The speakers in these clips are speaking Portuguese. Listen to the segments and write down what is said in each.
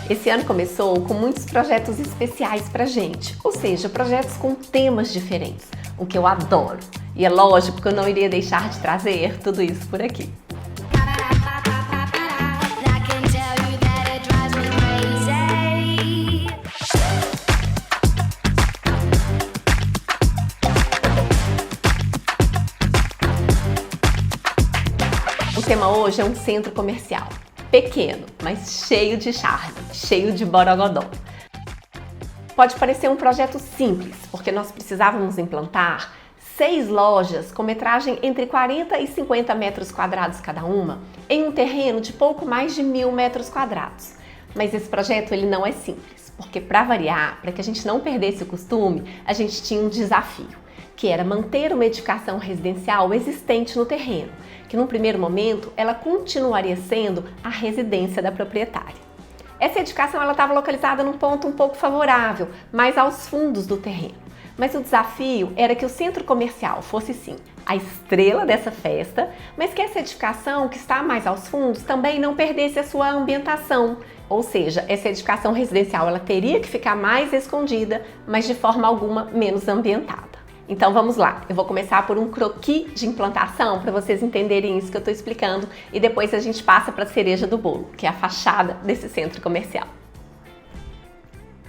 Esse ano começou com muitos projetos especiais pra gente, ou seja, projetos com temas diferentes, o que eu adoro. E é lógico que eu não iria deixar de trazer tudo isso por aqui. O tema hoje é um centro comercial. Pequeno, mas cheio de charme, cheio de borogodó. Pode parecer um projeto simples, porque nós precisávamos implantar 6 lojas com metragem entre 40 e 50 metros quadrados cada uma, em um terreno de pouco mais de 1.000 metros quadrados. Mas esse projeto ele não é simples, porque para variar, para que a gente não perdesse o costume, a gente tinha um desafio, que era manter uma edificação residencial existente no terreno, que num primeiro momento ela continuaria sendo a residência da proprietária. Essa edificação estava localizada num ponto um pouco favorável, mais aos fundos do terreno. Mas o desafio era que o centro comercial fosse sim a estrela dessa festa, mas que essa edificação que está mais aos fundos também não perdesse a sua ambientação. Ou seja, essa edificação residencial ela teria que ficar mais escondida, mas de forma alguma menos ambientada. Então vamos lá, eu vou começar por um croquis de implantação para vocês entenderem isso que eu estou explicando e depois a gente passa para a cereja do bolo, que é a fachada desse centro comercial.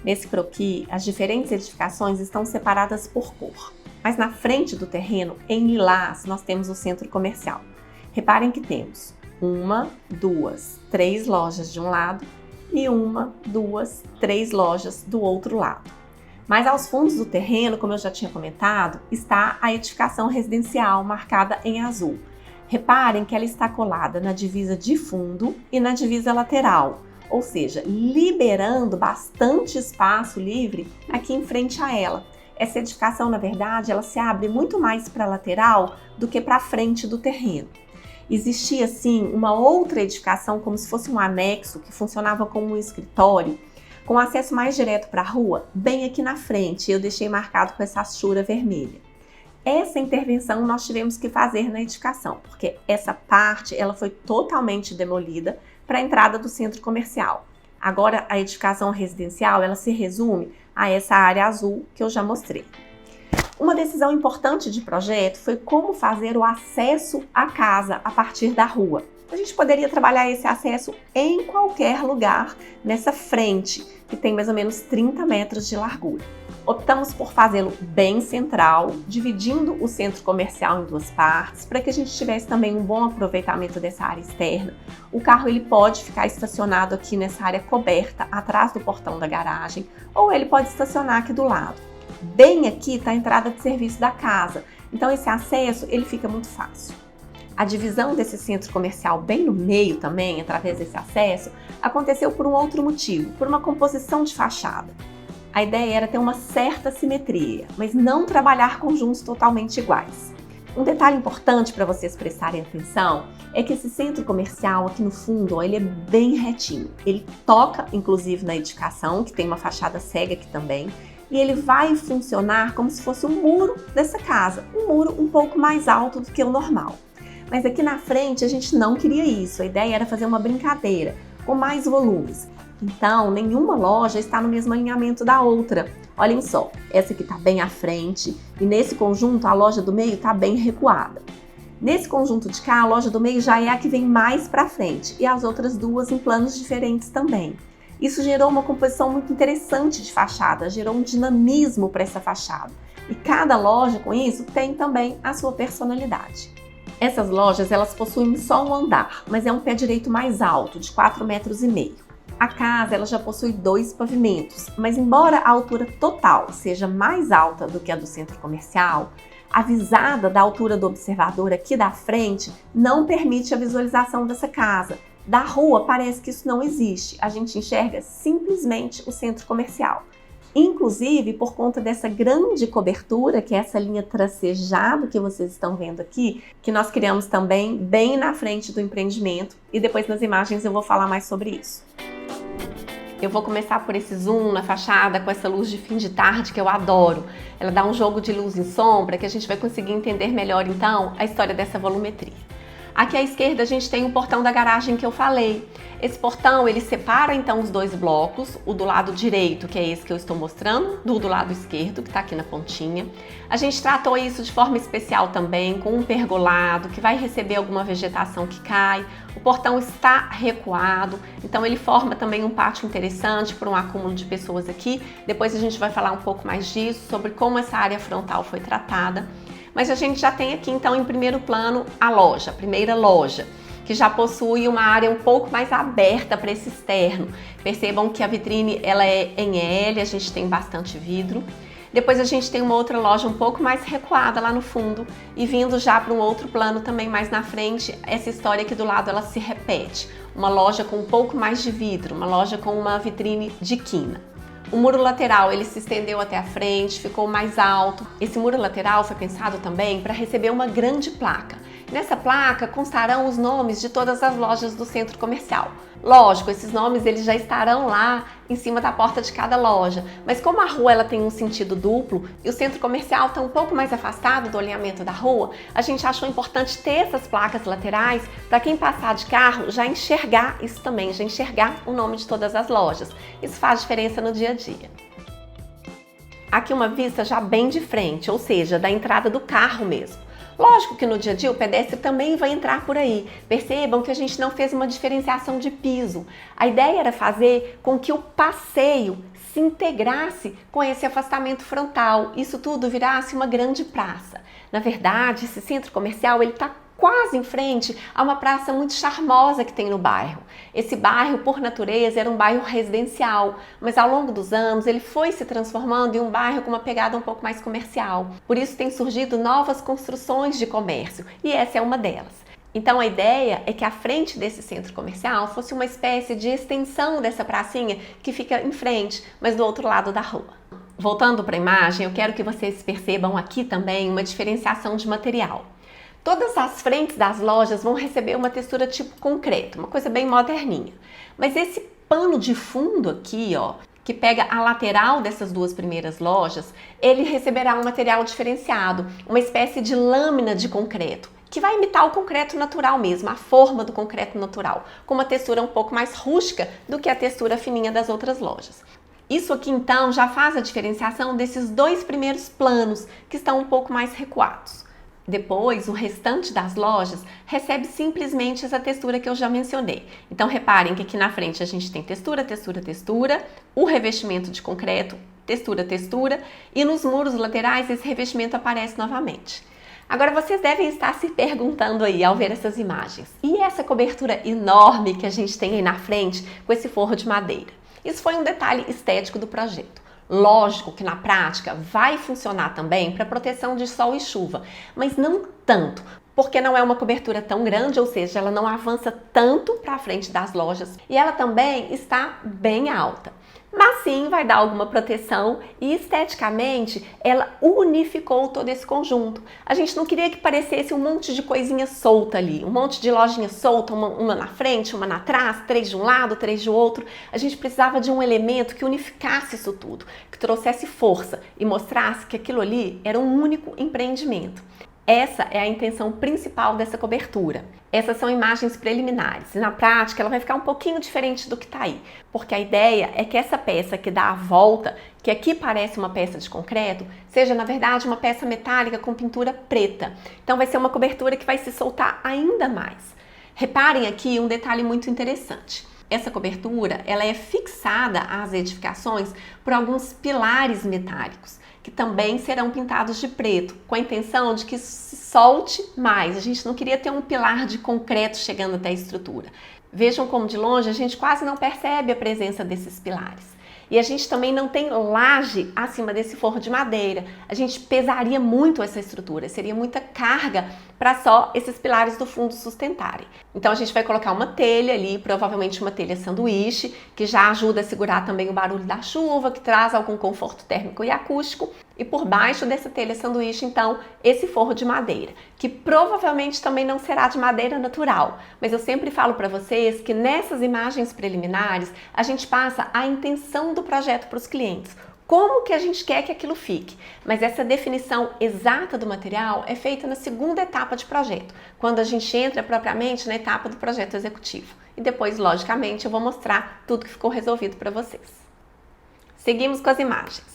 Nesse croquis, as diferentes edificações estão separadas por cor, mas na frente do terreno, em lilás, nós temos o centro comercial. Reparem que temos 1, 2, 3 lojas de um lado e 1, 2, 3 lojas do outro lado. Mas aos fundos do terreno, como eu já tinha comentado, está a edificação residencial marcada em azul. Reparem que ela está colada na divisa de fundo e na divisa lateral, ou seja, liberando bastante espaço livre aqui em frente a ela. Essa edificação, na verdade, ela se abre muito mais para a lateral do que para a frente do terreno. Existia, sim, uma outra edificação, como se fosse um anexo, que funcionava como um escritório, com acesso mais direto para a rua, bem aqui na frente, eu deixei marcado com essa achura vermelha. Essa intervenção nós tivemos que fazer na edificação, porque essa parte ela foi totalmente demolida para a entrada do centro comercial. Agora a edificação residencial ela se resume a essa área azul que eu já mostrei. Uma decisão importante de projeto foi como fazer o acesso à casa a partir da rua. A gente poderia trabalhar esse acesso em qualquer lugar nessa frente, que tem mais ou menos 30 metros de largura. Optamos por fazê-lo bem central, dividindo o centro comercial em 2 partes, para que a gente tivesse também um bom aproveitamento dessa área externa. O carro ele pode ficar estacionado aqui nessa área coberta, atrás do portão da garagem, ou ele pode estacionar aqui do lado. Bem aqui está a entrada de serviço da casa, então esse acesso ele fica muito fácil. A divisão desse centro comercial bem no meio também, através desse acesso, aconteceu por um outro motivo, por uma composição de fachada. A ideia era ter uma certa simetria, mas não trabalhar conjuntos totalmente iguais. Um detalhe importante para vocês prestarem atenção é que esse centro comercial aqui no fundo, ele é bem retinho. Ele toca, inclusive, na edificação, que tem uma fachada cega aqui também, e ele vai funcionar como se fosse um muro dessa casa, um muro um pouco mais alto do que o normal. Mas aqui na frente a gente não queria isso, a ideia era fazer uma brincadeira, com mais volumes. Então, nenhuma loja está no mesmo alinhamento da outra. Olhem só, essa aqui está bem à frente e nesse conjunto a loja do meio está bem recuada. Nesse conjunto de cá, a loja do meio já é a que vem mais para frente e as outras duas em planos diferentes também. Isso gerou uma composição muito interessante de fachada, gerou um dinamismo para essa fachada. E cada loja com isso tem também a sua personalidade. Essas lojas, elas possuem só um andar, mas é um pé direito mais alto, de 4,5 metros. A casa, ela já possui 2 pavimentos, mas embora a altura total seja mais alta do que a do centro comercial, a visada da altura do observador aqui da frente não permite a visualização dessa casa. Da rua parece que isso não existe, a gente enxerga simplesmente o centro comercial. Inclusive, por conta dessa grande cobertura, que é essa linha tracejada que vocês estão vendo aqui, que nós criamos também bem na frente do empreendimento, e depois nas imagens eu vou falar mais sobre isso. Eu vou começar por esse zoom na fachada com essa luz de fim de tarde que eu adoro. Ela dá um jogo de luz e sombra que a gente vai conseguir entender melhor então a história dessa volumetria. Aqui à esquerda a gente tem o portão da garagem que eu falei. Esse portão, ele separa então os dois blocos, o do lado direito, que é esse que eu estou mostrando, do lado esquerdo, que está aqui na pontinha. A gente tratou isso de forma especial também, com um pergolado, que vai receber alguma vegetação que cai. O portão está recuado, então ele forma também um pátio interessante para um acúmulo de pessoas aqui. Depois a gente vai falar um pouco mais disso, sobre como essa área frontal foi tratada. Mas a gente já tem aqui então em primeiro plano a loja, a primeira loja, que já possui uma área um pouco mais aberta para esse externo. Percebam que a vitrine ela é em L, a gente tem bastante vidro. Depois a gente tem uma outra loja um pouco mais recuada lá no fundo e vindo já para um outro plano também mais na frente, essa história aqui do lado ela se repete. Uma loja com um pouco mais de vidro, uma loja com uma vitrine de quina. O muro lateral ele se estendeu até a frente, ficou mais alto. Esse muro lateral foi pensado também para receber uma grande placa. Nessa placa constarão os nomes de todas as lojas do centro comercial. Lógico, esses nomes eles já estarão lá em cima da porta de cada loja, mas como a rua ela tem um sentido duplo e o centro comercial está um pouco mais afastado do alinhamento da rua, a gente achou importante ter essas placas laterais para quem passar de carro já enxergar isso também, já enxergar o nome de todas as lojas. Isso faz diferença no dia a dia. Aqui uma vista já bem de frente, ou seja, da entrada do carro mesmo. Lógico que no dia a dia o pedestre também vai entrar por aí. Percebam que a gente não fez uma diferenciação de piso. A ideia era fazer com que o passeio se integrasse com esse afastamento frontal. Isso tudo virasse uma grande praça. Na verdade, esse centro comercial ele está quase em frente a uma praça muito charmosa que tem no bairro. Esse bairro, por natureza, era um bairro residencial, mas ao longo dos anos ele foi se transformando em um bairro com uma pegada um pouco mais comercial. Por isso tem surgido novas construções de comércio, e essa é uma delas. Então a ideia é que a frente desse centro comercial fosse uma espécie de extensão dessa pracinha que fica em frente, mas do outro lado da rua. Voltando para a imagem, eu quero que vocês percebam aqui também uma diferenciação de material. Todas as frentes das lojas vão receber uma textura tipo concreto, uma coisa bem moderninha. Mas esse pano de fundo aqui, ó, que pega a lateral dessas duas primeiras lojas, ele receberá um material diferenciado, uma espécie de lâmina de concreto, que vai imitar o concreto natural mesmo, a forma do concreto natural, com uma textura um pouco mais rústica do que a textura fininha das outras lojas. Isso aqui então já faz a diferenciação desses dois primeiros planos, que estão um pouco mais recuados. Depois, o restante das lojas recebe simplesmente essa textura que eu já mencionei. Então, reparem que aqui na frente a gente tem textura, textura, textura, o revestimento de concreto, textura, textura, e nos muros laterais esse revestimento aparece novamente. Agora, vocês devem estar se perguntando aí ao ver essas imagens, e essa cobertura enorme que a gente tem aí na frente com esse forro de madeira? Isso foi um detalhe estético do projeto. Lógico que na prática vai funcionar também para proteção de sol e chuva, mas não tanto, porque não é uma cobertura tão grande, ou seja, ela não avança tanto para a frente das lojas e ela também está bem alta. Mas sim vai dar alguma proteção e esteticamente ela unificou todo esse conjunto. A gente não queria que parecesse um monte de coisinha solta ali, um monte de lojinha solta, uma na frente, uma atrás, 3 de um lado, 3 do outro. A gente precisava de um elemento que unificasse isso tudo, que trouxesse força e mostrasse que aquilo ali era um único empreendimento. Essa é a intenção principal dessa cobertura. Essas são imagens preliminares e na prática ela vai ficar um pouquinho diferente do que está aí, porque a ideia é que essa peça que dá a volta, que aqui parece uma peça de concreto, seja na verdade uma peça metálica com pintura preta. Então vai ser uma cobertura que vai se soltar ainda mais. Reparem aqui um detalhe muito interessante. Essa cobertura ela é fixada às edificações por alguns pilares metálicos, que também serão pintados de preto, com a intenção de que se solte mais. A gente não queria ter um pilar de concreto chegando até a estrutura. Vejam como de longe a gente quase não percebe a presença desses pilares. E a gente também não tem laje acima desse forro de madeira. A gente pesaria muito essa estrutura, seria muita carga para só esses pilares do fundo sustentarem. Então a gente vai colocar uma telha ali, provavelmente uma telha sanduíche, que já ajuda a segurar também o barulho da chuva, que traz algum conforto térmico e acústico. E por baixo dessa telha sanduíche, então, esse forro de madeira, que provavelmente também não será de madeira natural. Mas eu sempre falo para vocês que nessas imagens preliminares, a gente passa a intenção do projeto para os clientes. como que a gente quer que aquilo fique. Mas essa definição exata do material é feita na segunda etapa de projeto, quando a gente entra propriamente na etapa do projeto executivo. E depois, logicamente, eu vou mostrar tudo que ficou resolvido para vocês. Seguimos com as imagens.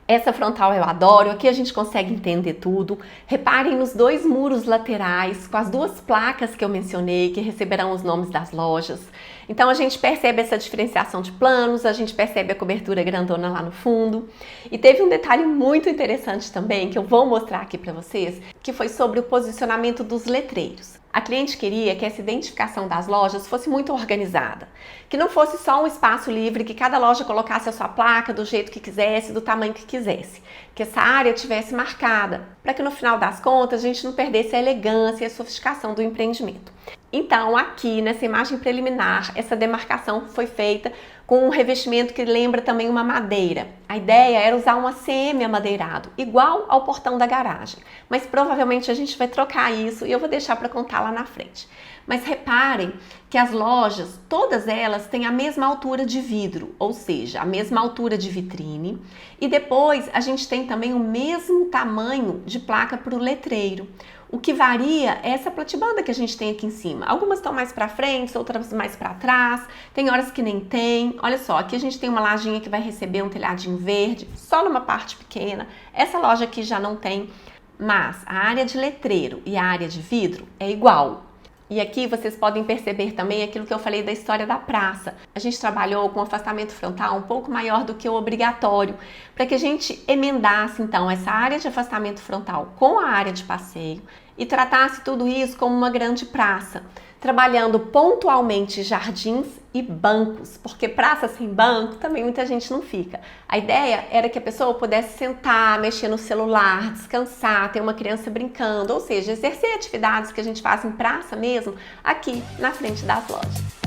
Essa frontal eu adoro, aqui a gente consegue entender tudo. Reparem nos dois muros laterais, com as duas placas que eu mencionei, que receberão os nomes das lojas. Então a gente percebe essa diferenciação de planos, a gente percebe a cobertura grandona lá no fundo. E teve um detalhe muito interessante também, que eu vou mostrar aqui para vocês, que foi sobre o posicionamento dos letreiros. A cliente queria que essa identificação das lojas fosse muito organizada, que não fosse só um espaço livre, que cada loja colocasse a sua placa do jeito que quisesse, do tamanho que quisesse, que essa área tivesse marcada, para que no final das contas a gente não perdesse a elegância e a sofisticação do empreendimento. Então aqui nessa imagem preliminar, essa demarcação foi feita com um revestimento que lembra também uma madeira. A ideia era usar um ACM amadeirado, igual ao portão da garagem, mas provavelmente a gente vai trocar isso e eu vou deixar para contar lá na frente. Mas reparem que as lojas, todas elas têm a mesma altura de vidro, ou seja, a mesma altura de vitrine, e depois a gente tem também o mesmo tamanho de placa para o letreiro. O que varia é essa platibanda que a gente tem aqui em cima. Algumas estão mais para frente, outras mais para trás, tem horas que nem tem. Olha só, aqui a gente tem uma lajinha que vai receber um telhadinho verde, só numa parte pequena. Essa loja aqui já não tem, mas a área de letreiro e a área de vidro é igual. E aqui vocês podem perceber também aquilo que eu falei da história da praça. A gente trabalhou com afastamento frontal um pouco maior do que o obrigatório, para que a gente emendasse então essa área de afastamento frontal com a área de passeio e tratasse tudo isso como uma grande praça, trabalhando pontualmente jardins e bancos, porque praça sem banco também muita gente não fica. A ideia era que a pessoa pudesse sentar, mexer no celular, descansar, ter uma criança brincando, ou seja, exercer atividades que a gente faz em praça mesmo, aqui na frente das lojas.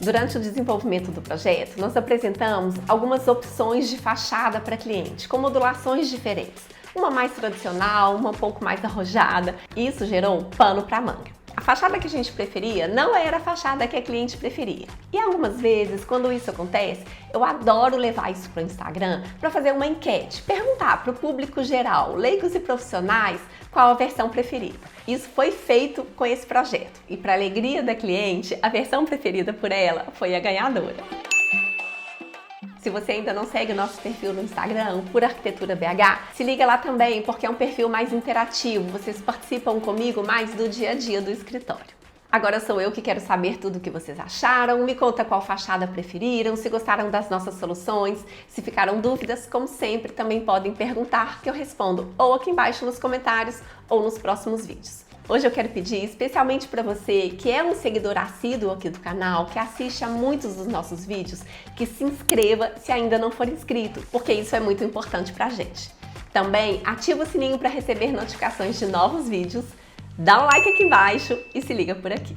Durante o desenvolvimento do projeto, nós apresentamos algumas opções de fachada para cliente, com modulações diferentes. Uma mais tradicional, uma um pouco mais arrojada. Isso gerou pano para manga. A fachada que a gente preferia não era a fachada que a cliente preferia. E algumas vezes, quando isso acontece, eu adoro levar isso para o Instagram para fazer uma enquete, perguntar para o público geral, leigos e profissionais, qual a versão preferida. Isso foi feito com esse projeto e, para a alegria da cliente, a versão preferida por ela foi a ganhadora. Se você ainda não segue o nosso perfil no Instagram, Pura Arquitetura BH, se liga lá também, porque é um perfil mais interativo, vocês participam comigo mais do dia a dia do escritório. Agora sou eu que quero saber tudo o que vocês acharam, me conta qual fachada preferiram, se gostaram das nossas soluções, se ficaram dúvidas, como sempre, também podem perguntar que eu respondo ou aqui embaixo nos comentários ou nos próximos vídeos. Hoje eu quero pedir especialmente para você que é um seguidor assíduo aqui do canal, que assiste a muitos dos nossos vídeos, que se inscreva se ainda não for inscrito, porque isso é muito importante para a gente. Também ativa o sininho para receber notificações de novos vídeos, dá um like aqui embaixo e se liga por aqui.